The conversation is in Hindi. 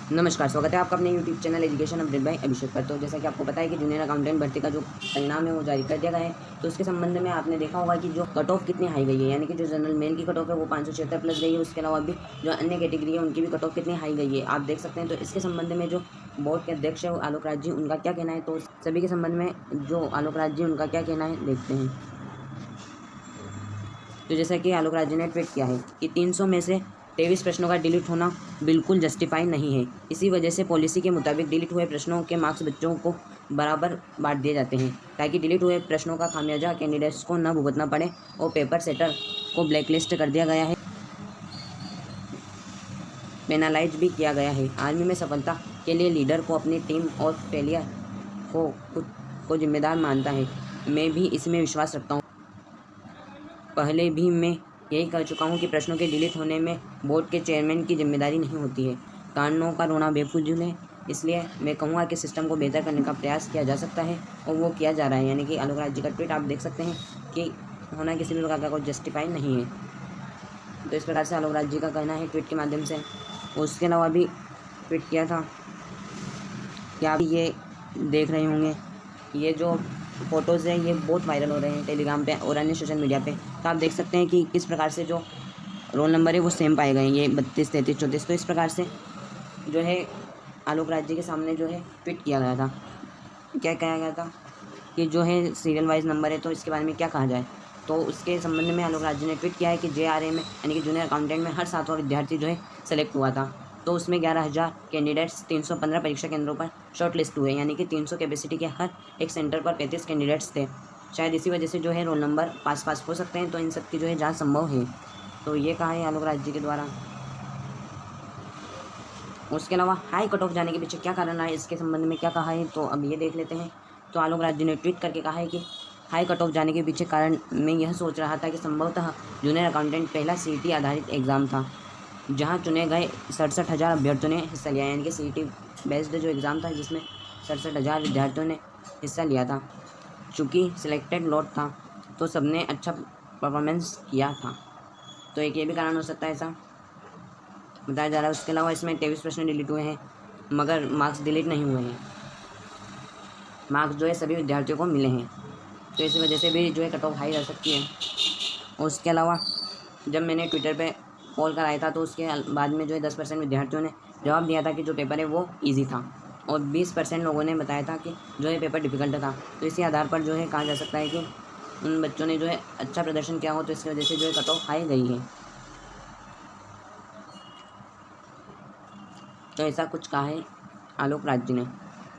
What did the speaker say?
नमस्कार, स्वागत है आपका अपने YouTube channel education update by Abhishek पर। तो जैसा कि आपको पता है कि जूनियर अकाउंटेंट भर्ती का जो परिणाम है वो जारी कर दिया गया है। तो उसके संबंध में आपने देखा होगा कि जो कट ऑफ कितनी हाई गई है, यानी कि जो जनरल मेल की कट ऑफ है वो 576 प्लस गई है। उसके अलावा भी जो अन्य कैटेगरी है उनकी भी कट ऑफ कितनी हाई गई है आप देख सकते हैं। तो इसके संबंध में जो बोर्ड के अध्यक्ष है आलोक राज जी, उनका क्या कहना है, तो सभी के संबंध में जो आलोक राज जी उनका क्या कहना है देखते हैं। तो जैसा कि आलोक राज जी ने ट्वीट किया है कि 300 में से 23 प्रश्नों का डिलीट होना बिल्कुल जस्टिफाई नहीं है। इसी वजह से पॉलिसी के मुताबिक डिलीट हुए प्रश्नों के मार्क्स बच्चों को बराबर बांट दिए जाते हैं, ताकि डिलीट हुए प्रश्नों का खामियाजा कैंडिडेट्स को न भुगतना पड़े। और पेपर सेटर को ब्लैकलिस्ट कर दिया गया है, पेनालाइज भी किया गया है। आर्मी में सफलता के लिए लीडर को अपनी टीम और फेलियर को खुद को जिम्मेदार मानता है। मैं भी इसमें विश्वास रखता हूँ। पहले भी मैं यही कह चुका हूँ कि प्रश्नों के डिलीट होने में बोर्ड के चेयरमैन की जिम्मेदारी नहीं होती है। कारणों का रोना बेफजूल है, इसलिए मैं कहूँगा कि सिस्टम को बेहतर करने का प्रयास किया जा सकता है और वो किया जा रहा है। यानी कि आलोक राज जी का ट्वीट आप देख सकते हैं कि होना किसी भी प्रकार का कोई जस्टिफाई नहीं है। तो इस प्रकार से आलोक राज जी का कहना है ट्वीट के माध्यम से। उसके अलावा भी ट्वीट किया था, क्या आप ये देख रहे होंगे, ये जो फ़ोटोज़ हैं ये बहुत वायरल हो रहे हैं टेलीग्राम पे और अन्य सोशल मीडिया पे। तो आप देख सकते हैं कि किस प्रकार से जो रोल नंबर है वो सेम पाए गए हैं, ये 32, 33, 34। तो इस प्रकार से जो है आलोक राज जी के सामने जो है ट्वीट किया गया था। क्या कहा गया था कि जो है सीरियल वाइज नंबर है, तो इसके बारे में क्या कहा जाए। तो उसके संबंध में आलोक राज जी ने ट्वीट किया है कि JRA में यानी कि जूनियर अकाउंटेंट में हर 7वां विद्यार्थी जो है सेलेक्ट हुआ था। तो उसमें 11,000 कैंडिडेट्स 315 परीक्षा केंद्रों पर शॉर्ट लिस्ट हुए, यानी कि 300 कैपेसिटी के हर एक सेंटर पर 35 कैंडिडेट्स थे। शायद इसी वजह से जो है रोल नंबर पास हो सकते हैं। तो इन सब की जो है जाँच संभव है। तो ये कहा है आलोक राज जी के द्वारा। उसके अलावा हाई कट ऑफ जाने के पीछे क्या कारण है, इसके संबंध में क्या कहा है, तो अब ये देख लेते हैं। तो आलोक राज जी ने ट्वीट करके कहा है कि हाई कट ऑफ जाने के पीछे कारण मैं यह सोच रहा था कि संभवतः जूनियर अकाउंटेंट पहला CET आधारित एग्ज़ाम था, जहां चुने गए 67,000 अभ्यर्थियों ने हिस्सा लिया। यानी कि CET बेस्ड जो एग्ज़ाम था जिसमें 67,000 विद्यार्थियों ने हिस्सा लिया था। चूँकि सिलेक्टेड लॉट था तो सबने अच्छा परफॉर्मेंस किया था। तो एक ये भी कारण हो सकता है ऐसा बताया जा रहा है। उसके अलावा इसमें 23 प्रश्न डिलीट हुए हैं, मगर मार्क्स डिलीट नहीं हुए हैं। मार्क्स जो है सभी विद्यार्थियों को मिले हैं। तो इस वजह से भी जो है कट ऑफ हाई रह सकती है। और उसके अलावा जब मैंने ट्विटर पे पोल कराया था तो उसके बाद में जो है 10% विद्यार्थियों ने जवाब दिया था कि जो पेपर है वो ईजी था, और 20% लोगों ने बताया था कि जो है पेपर डिफ़िकल्ट था। तो इसी आधार पर जो है कहा जा सकता है कि उन बच्चों ने जो है अच्छा प्रदर्शन किया हो, तो इसकी वजह से जो है कट ऑफ हाई गई है। तो ऐसा कुछ कहा है आलोक राज जी ने।